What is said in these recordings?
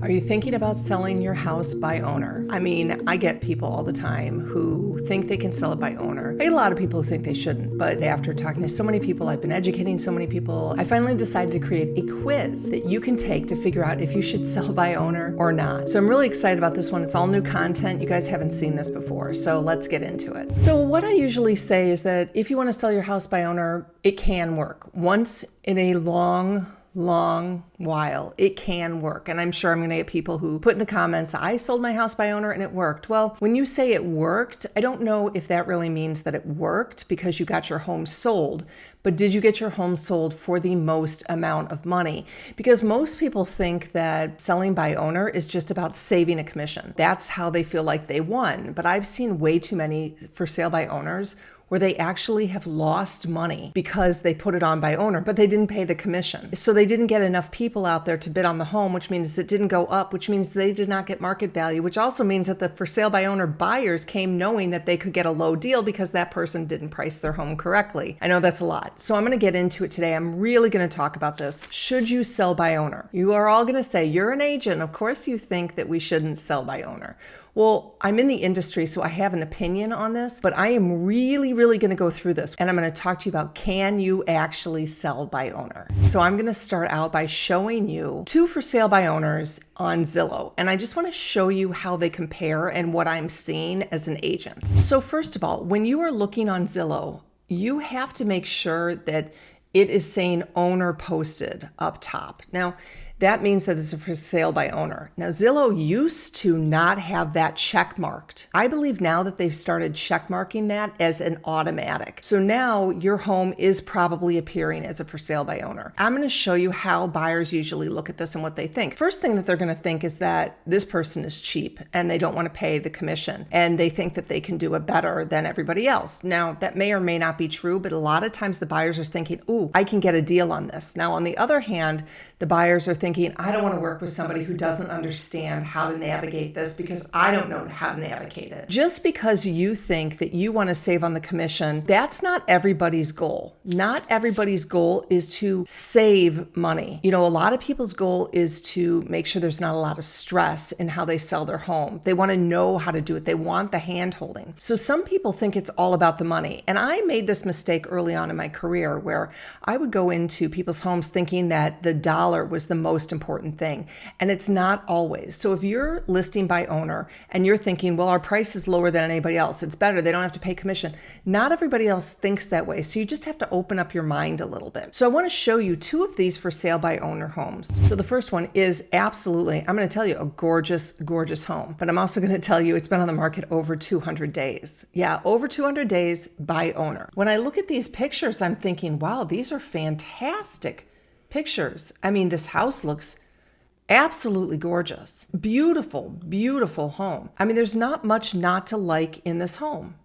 Are you thinking about selling your house by owner? I mean, I get people all the time who think they can sell it by owner. I get a lot of people who think they shouldn't, but after talking to so many people, I've been educating so many people, I finally decided to create a quiz that you can take to figure out if you should sell by owner or not. So I'm really excited about this one. It's all new content. You guys haven't seen this before, so let's get into it. So what I usually say is that if you want to sell your house by owner, it can work. Once in a long while, it can work. And I'm sure I'm going to get people who put in the comments, I sold my house by owner and it worked. Well, when you say it worked, I don't know if that really means that it worked because you got your home sold, but did you get your home sold for the most amount of money? Because most people think that selling by owner is just about saving a commission. That's how they feel like they won. But I've seen way too many for sale by owners where they actually have lost money because they put it on by owner, but they didn't pay the commission. So they didn't get enough people out there to bid on the home, which means it didn't go up, which means they did not get market value, which also means that the for sale by owner buyers came knowing that they could get a low deal because that person didn't price their home correctly. I know that's a lot. So I'm gonna get into it today. I'm really gonna talk about this. Should you sell by owner? You are all gonna say, you're an agent. Of course you think that we shouldn't sell by owner. Well, I'm in the industry, so I have an opinion on this, but I am really going to go through this. And I'm going to talk to you about, can you actually sell by owner? So I'm going to start out by showing you two for sale by owners on Zillow. And I just want to show you how they compare and what I'm seeing as an agent. So first of all, when you are looking on Zillow, you have to make sure that it is saying owner posted up top. Now, that means that it's a for sale by owner. Now, Zillow used to not have that check marked. I believe now that they've started check marking that as an automatic. So now your home is probably appearing as a for sale by owner. I'm going to show you how buyers usually look at this and what they think. First thing that they're going to think is that this person is cheap and they don't want to pay the commission and they think that they can do it better than everybody else. Now, that may or may not be true, but a lot of times the buyers are thinking, ooh, I can get a deal on this. Now, on the other hand, the buyers are thinking, I don't want to work with somebody who doesn't understand how to navigate this because I don't know how to navigate it. Just because you think that you want to save on the commission, that's not everybody's goal. Not everybody's goal is to save money. You know, a lot of people's goal is to make sure there's not a lot of stress in how they sell their home. They want to know how to do it. They want the hand holding. So some people think it's all about the money. And I made this mistake early on in my career where I would go into people's homes thinking that the dollar was the most important thing. And it's not always. So if you're listing by owner and you're thinking, well, our price is lower than anybody else, it's better, they don't have to pay commission. Not everybody else thinks that way. So you just have to open up your mind a little bit. So I want to show you two of these for sale by owner homes. So the first one is absolutely, I'm going to tell you, a gorgeous home. But I'm also going to tell you it's been on the market over 200 days. Yeah, over 200 days by owner. When I look at these pictures, I'm thinking, wow, these are fantastic pictures. I mean, this house looks absolutely gorgeous. Beautiful home. I mean, there's not much not to like in this home.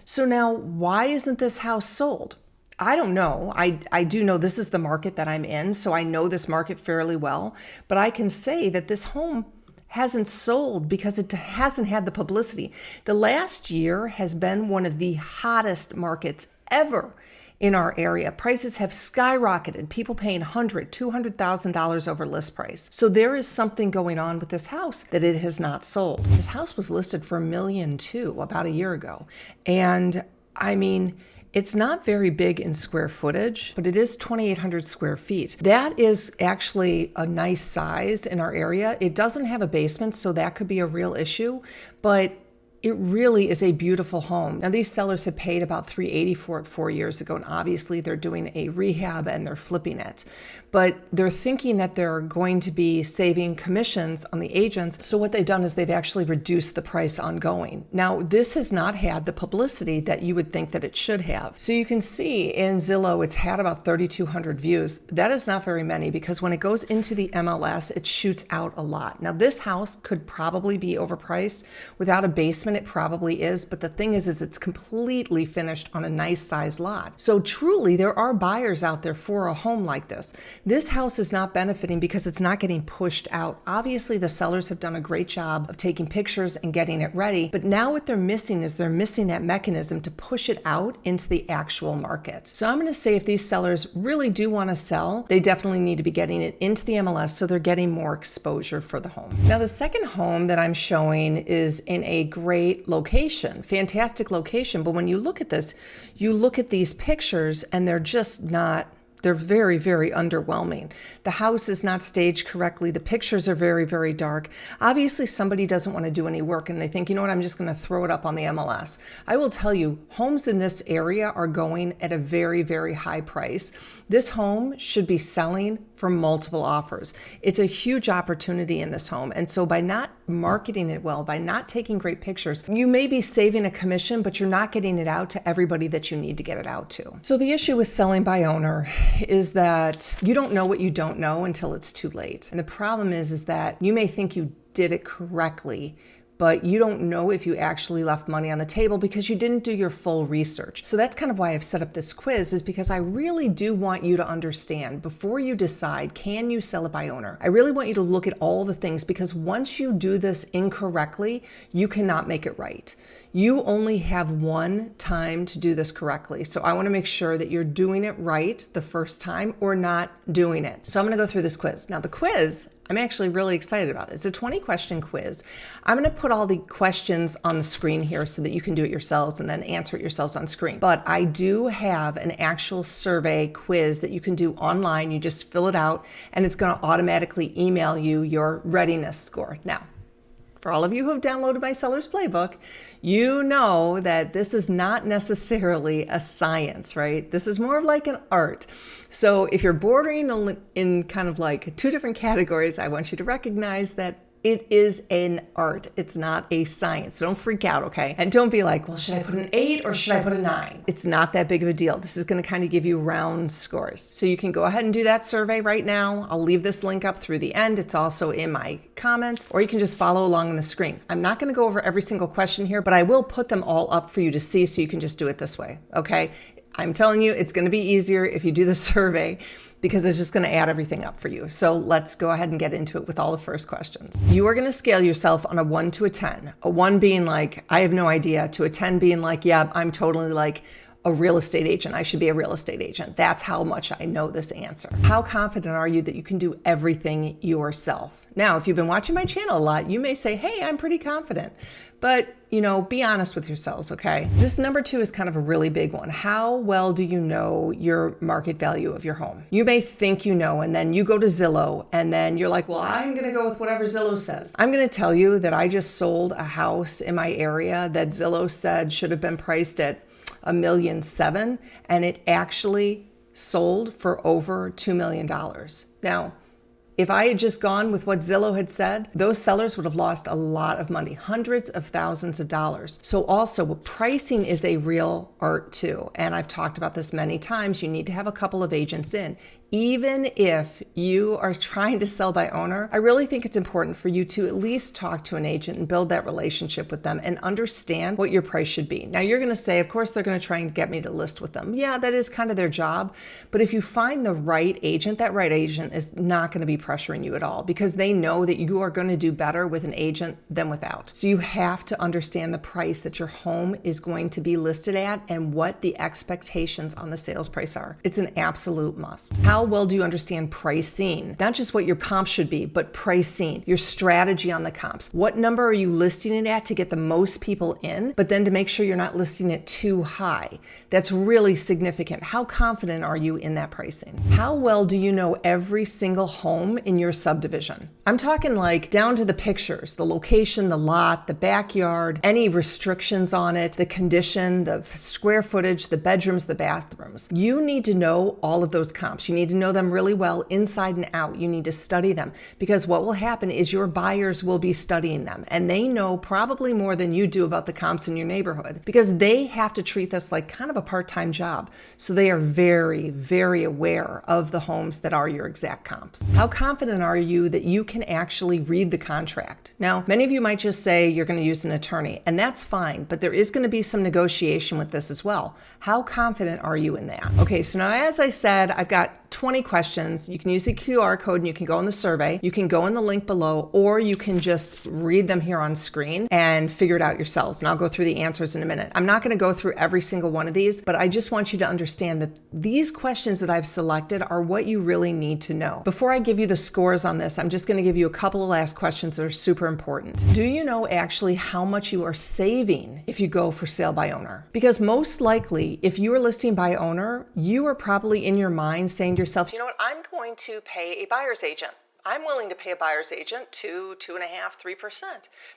So now, why isn't this house sold? I don't know. I do know this is the market that I'm in, so I know this market fairly well. But I can say that this home hasn't sold because it hasn't had the publicity. The last year has been one of the hottest markets ever in our area. Prices have skyrocketed. People paying $100,000, $200,000 over list price. So there is something going on with this house that it has not sold. This house was listed for $1.2 million about a year ago. And I mean, it's not very big in square footage, but it is 2,800 square feet. That is actually a nice size in our area. It doesn't have a basement, so that could be a real issue, but it really is a beautiful home. Now, these sellers had paid about $380,000 for it 4 years ago, and obviously they're doing a rehab and they're flipping it. But they're thinking that they're going to be saving commissions on the agents. So what they've done is they've actually reduced the price ongoing. Now, this has not had the publicity that you would think that it should have. So you can see in Zillow, it's had about 3,200 views. That is not very many because when it goes into the MLS, it shoots out a lot. Now, this house could probably be overpriced without a basement basement, it probably is, but the thing is it's completely finished on a nice size lot. So truly, there are buyers out there for a home like this. This house is not benefiting because it's not getting pushed out. Obviously, the sellers have done a great job of taking pictures and getting it ready, but now what they're missing is they're missing that mechanism to push it out into the actual market. So I'm going to say if these sellers really do want to sell, they definitely need to be getting it into the MLS so they're getting more exposure for the home. Now, the second home that I'm showing is in a great location, fantastic location, but when you look at this, you look at these pictures and they're just not, they're very, very underwhelming. The house is not staged correctly. The pictures are very, very dark. Obviously, somebody doesn't want to do any work and they think, you know what, I'm just going to throw it up on the MLS. I will tell you, homes in this area are going at a very, very high price. This home should be selling for multiple offers. It's a huge opportunity in this home. And so by not marketing it well, by not taking great pictures, you may be saving a commission, but you're not getting it out to everybody that you need to get it out to. So the issue with selling by owner is that you don't know what you don't know until it's too late. And the problem is that you may think you did it correctly, but you don't know if you actually left money on the table because you didn't do your full research. So that's kind of why I've set up this quiz, is because I really do want you to understand before you decide, can you sell it by owner? I really want you to look at all the things, because once you do this incorrectly, you cannot make it right. You only have one time to do this correctly. So I want to make sure that you're doing it right the first time or not doing it. So I'm going to go through this quiz. Now the quiz, I'm actually really excited about it. It's a 20-question quiz. I'm going to put all the questions on the screen here so that you can do it yourselves and then answer it yourselves on screen. But I do have an actual survey quiz that you can do online. You just fill it out and it's going to automatically email you your readiness score. Now, for all of you who have downloaded my Seller's Playbook, you know that this is not necessarily a science, right? This is more of like an art. So if you're bordering in kind of like two different categories, I want you to recognize that it is an art. It's not a science. So don't freak out, okay? And don't be like, well, should I put an 8 or should I put a 9? It's not that big of a deal. This is going to kind of give you round scores. So you can go ahead and do that survey right now. I'll leave this link up through the end. It's also in my comments, or you can just follow along on the screen. I'm not going to go over every single question here, but I will put them all up for you to see so you can just do it this way, okay? I'm telling you, it's going to be easier if you do the survey, because it's just going to add everything up for you. So let's go ahead and get into it with all the first questions. You are going to scale yourself on a 1 to a 10. A 1 being like, I have no idea, to a 10 being like, yeah, I'm totally like a real estate agent. I should be a real estate agent. That's how much I know this answer. How confident are you that you can do everything yourself? Now, if you've been watching my channel a lot, you may say, hey, I'm pretty confident. But, you know, be honest with yourselves, okay? This number 2 is kind of a really big one. How well do you know your market value of your home? You may think you know, and then you go to Zillow, and then you're like, well, I'm gonna go with whatever Zillow says. I'm gonna tell you that I just sold a house in my area that Zillow said should have been priced at $1.7 million, and it actually sold for over $2 million. Now, if I had just gone with what Zillow had said, those sellers would have lost a lot of money, hundreds of thousands of dollars. So also, pricing is a real art too. And I've talked about this many times. You need to have a couple of agents in. Even if you are trying to sell by owner, I really think it's important for you to at least talk to an agent and build that relationship with them and understand what your price should be. Now, you're going to say, of course, they're going to try and get me to list with them. Yeah, that is kind of their job. But if you find the right agent, that right agent is not going to be pressuring you at all, because they know that you are going to do better with an agent than without. So you have to understand the price that your home is going to be listed at and what the expectations on the sales price are. It's an absolute must. How well do you understand pricing? Not just what your comps should be, but pricing, your strategy on the comps. What number are you listing it at to get the most people in, but then to make sure you're not listing it too high? That's really significant. How confident are you in that pricing? How well do you know every single home in your subdivision? I'm talking like down to the pictures, the location, the lot, the backyard, any restrictions on it, the condition, the square footage, the bedrooms, the bathrooms. You need to know all of those comps. You need to to know them really well inside and out. You need to study them, because what will happen is your buyers will be studying them, and they know probably more than you do about the comps in your neighborhood, because they have to treat this like kind of a part-time job. So they are very, very aware of the homes that are your exact comps. How confident are you that you can actually read the contract? Now, many of you might just say you're going to use an attorney, and that's fine, but there is going to be some negotiation with this as well. How confident are you in that? Okay, so now as I said, I've got 20 questions. You can use the QR code and you can go in the survey. You can go in the link below, or you can just read them here on screen and figure it out yourselves. And I'll go through the answers in a minute. I'm not going to go through every single one of these, but I just want you to understand that these questions that I've selected are what you really need to know. Before I give you the scores on this, I'm just going to give you a couple of last questions that are super important. Do you know actually how much you are saving if you go for sale by owner? Because most likely, if you are listing by owner, you are probably in your mind saying to yourself, you know what, I'm going to pay a buyer's agent. I'm willing to pay a buyer's agent 2.5%, 3%.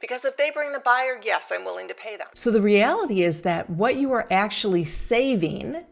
Because if they bring the buyer, yes, I'm willing to pay them. So the reality is that what you are actually saving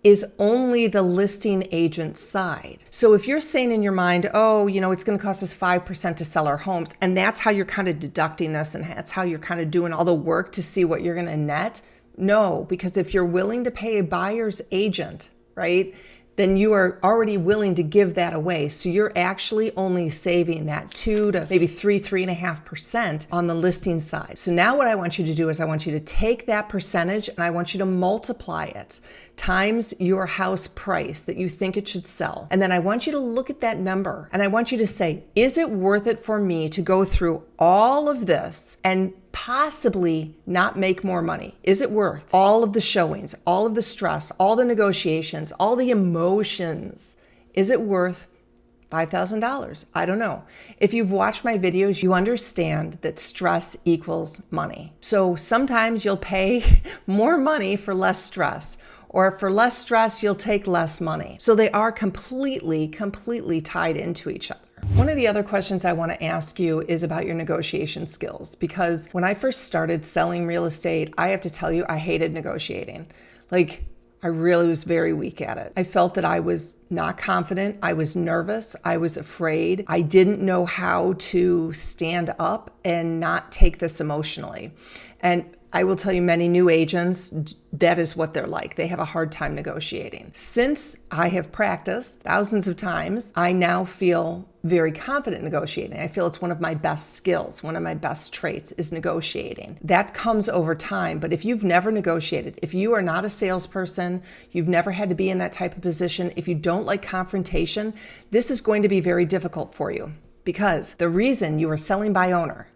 is only the listing agent side. So if you're saying in your mind, oh, you know, it's going to cost us 5% to sell our homes, and that's how you're kind of deducting this, and that's how you're kind of doing all the work to see what you're going to net. No, because if you're willing to pay a buyer's agent, right, then you are already willing to give that away. So you're actually only saving that 2 to maybe 3.5% on the listing side. So now what I want you to do is I want you to take that percentage and I want you to multiply it times your house price that you think it should sell. And then I want you to look at that number and I want you to say, is it worth it for me to go through all of this and possibly not make more money? Is it worth all of the showings, all of the stress, all the negotiations, all the emotions? Is it worth $5,000? I don't know. If you've watched my videos, you understand that stress equals money. So sometimes you'll pay more money for less stress, or for less stress, you'll take less money. So they are completely tied into each other. One of the other questions I want to ask you is about your negotiation skills, because when I first started selling real estate, I have to tell you, I hated negotiating. Like, I really was very weak at it. I felt that I was not confident. I was nervous. I was afraid. I didn't know how to stand up and not take this emotionally. And I will tell you, many new agents, that is what they're like. They have a hard time negotiating. Since I have practiced thousands of times, I now feel very confident negotiating. I feel it's one of my best skills. One of my best traits is negotiating. That comes over time. But if you've never negotiated, if you are not a salesperson, you've never had to be in that type of position, if you don't like confrontation, this is going to be very difficult for you, because the reason you are selling by owner,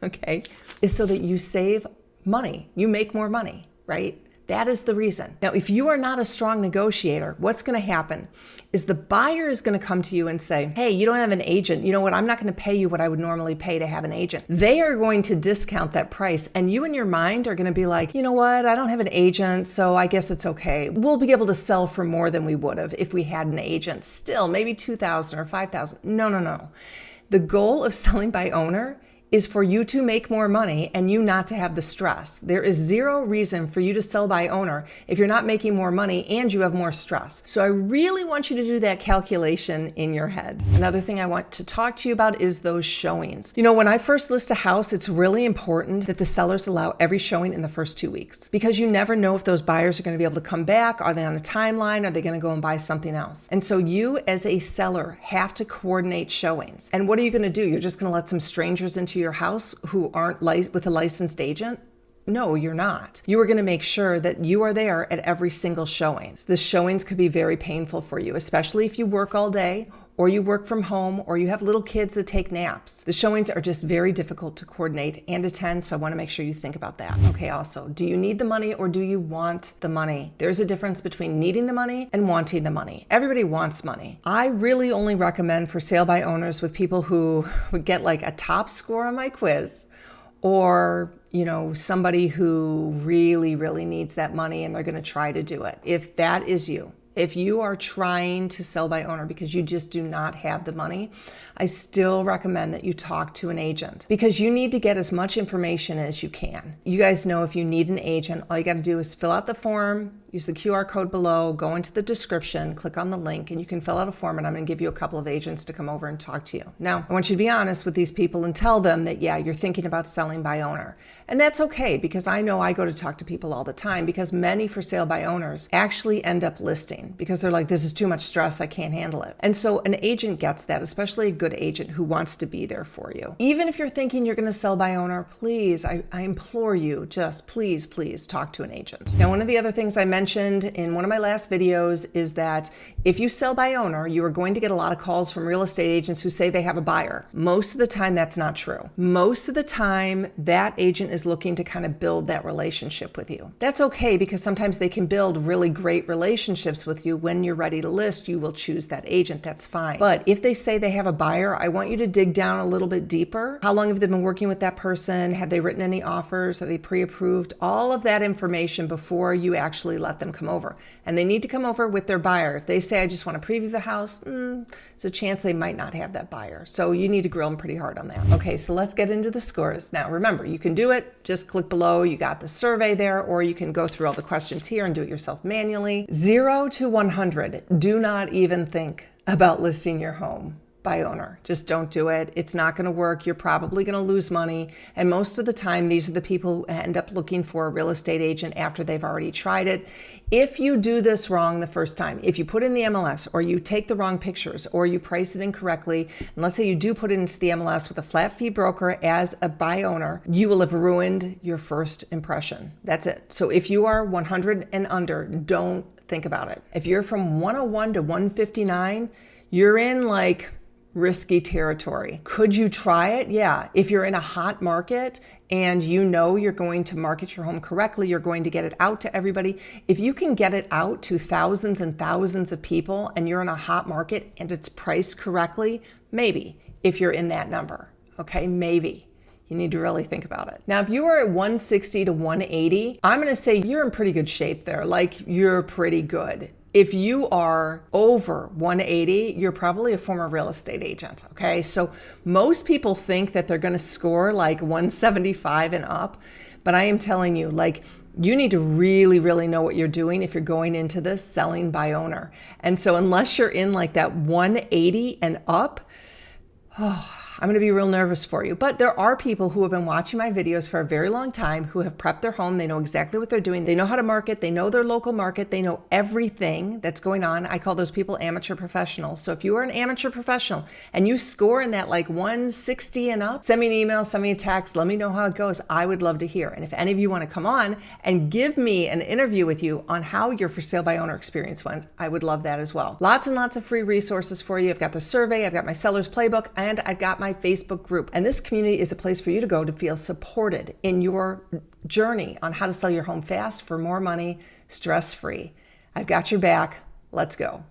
okay, is so that you save money. You make more money, right? That is the reason. Now, if you are not a strong negotiator, what's going to happen is the buyer is going to come to you and say, hey, you don't have an agent. You know what? I'm not going to pay you what I would normally pay to have an agent. They are going to discount that price. And you in your mind are going to be like, you know what? I don't have an agent, so I guess it's okay. We'll be able to sell for more than we would have if we had an agent. Still, maybe $2,000 or $5,000. No. The goal of selling by owner is for you to make more money and you not to have the stress. There is zero reason for you to sell by owner if you're not making more money and you have more stress. So I really want you to do that calculation in your head. Another thing I want to talk to you about is those showings. You know, when I first list a house, it's really important that the sellers allow every showing in the first 2 weeks, because you never know if those buyers are going to be able to come back. Are they on a timeline? Are they going to go and buy something else? And so you as a seller have to coordinate showings. And what are you going to do? You're just going to let some strangers into your house who aren't with a licensed agent? No, you're not. You are going to make sure that you are there at every single showing. So the showings could be very painful for you, especially if you work all day, or you work from home, or you have little kids that take naps. The showings are just very difficult to coordinate and attend, so I want to make sure you think about that. Okay, also, do you need the money or do you want the money? There's a difference between needing the money and wanting the money. Everybody wants money. I really only recommend for sale by owners with people who would get like a top score on my quiz, or somebody who really needs that money and they're going to try to do it. If that is you, If you are trying to sell by owner because you just do not have the money, I still recommend that you talk to an agent because you need to get as much information as you can. You guys know if you need an agent, all you got to do is fill out the form, use the QR code below, go into the description, click on the link, and you can fill out a form, and I'm going to give you a couple of agents to come over and talk to you. Now, I want you to be honest with these people and tell them that, yeah, you're thinking about selling by owner. And that's okay, because I know I go to talk to people all the time, because many for sale by owners actually end up listing because they're like, this is too much stress, I can't handle it. And so an agent gets that, especially a good agent who wants to be there for you. Even if you're thinking you're going to sell by owner, please, I implore you, just please talk to an agent. Now, one of the other things I mentioned in one of my last videos is that if you sell by owner, you are going to get a lot of calls from real estate agents who say they have a buyer. Most of the time, that's not true. Most of the time, that agent is looking to kind of build that relationship with you. That's okay, because sometimes they can build really great relationships with you. When you're ready to list, you will choose that agent. That's fine. But if they say they have a buyer, I want you to dig down a little bit deeper. How long have they been working with that person? Have they written any offers? Are they pre-approved? All of that information before you actually let them come over. And they need to come over with their buyer. If they say, I just want to preview the house, there's a chance they might not have that buyer. So you need to grill them pretty hard on that. Okay, so let's get into the scores. Now, remember, you can do it. Just click below. You got the survey there, or you can go through all the questions here and do it yourself manually. 0 to 100. Do not even think about listing your home by owner. Just don't do it. It's not going to work. You're probably going to lose money. And most of the time, these are the people who end up looking for a real estate agent after they've already tried it. If you do this wrong the first time, if you put in the MLS, or you take the wrong pictures, or you price it incorrectly, and let's say you do put it into the MLS with a flat fee broker as a buy owner, you will have ruined your first impression. That's it. So if you are 100 and under, don't think about it. If you're from 101 to 159, you're in like risky territory. Could you try it? Yeah. If you're in a hot market and you know you're going to market your home correctly, you're going to get it out to everybody. If you can get it out to thousands and thousands of people and you're in a hot market and it's priced correctly, maybe, if you're in that number, okay, maybe. You need to really think about it. Now, if you are at 160 to 180, I'm going to say you're in pretty good shape there. Like, you're pretty good. If you are over 180, you're probably a former real estate agent, okay? So most people think that they're gonna score like 175 and up, but I am telling you, like, you need to really know what you're doing if you're going into this selling by owner. And so unless you're in like that 180 and up, I'm going to be real nervous for you. But there are people who have been watching my videos for a very long time who have prepped their home. They know exactly what they're doing. They know how to market. They know their local market. They know everything that's going on. I call those people amateur professionals. So if you are an amateur professional and you score in that like 160 and up, send me an email, send me a text, let me know how it goes. I would love to hear. And if any of you want to come on and give me an interview with you on how your for sale by owner experience went, I would love that as well. Lots and lots of free resources for you. I've got the survey, I've got my seller's playbook, and I've got my Facebook group. And this community is a place for you to go to feel supported in your journey on how to sell your home fast for more money, stress-free. I've got your back. Let's go.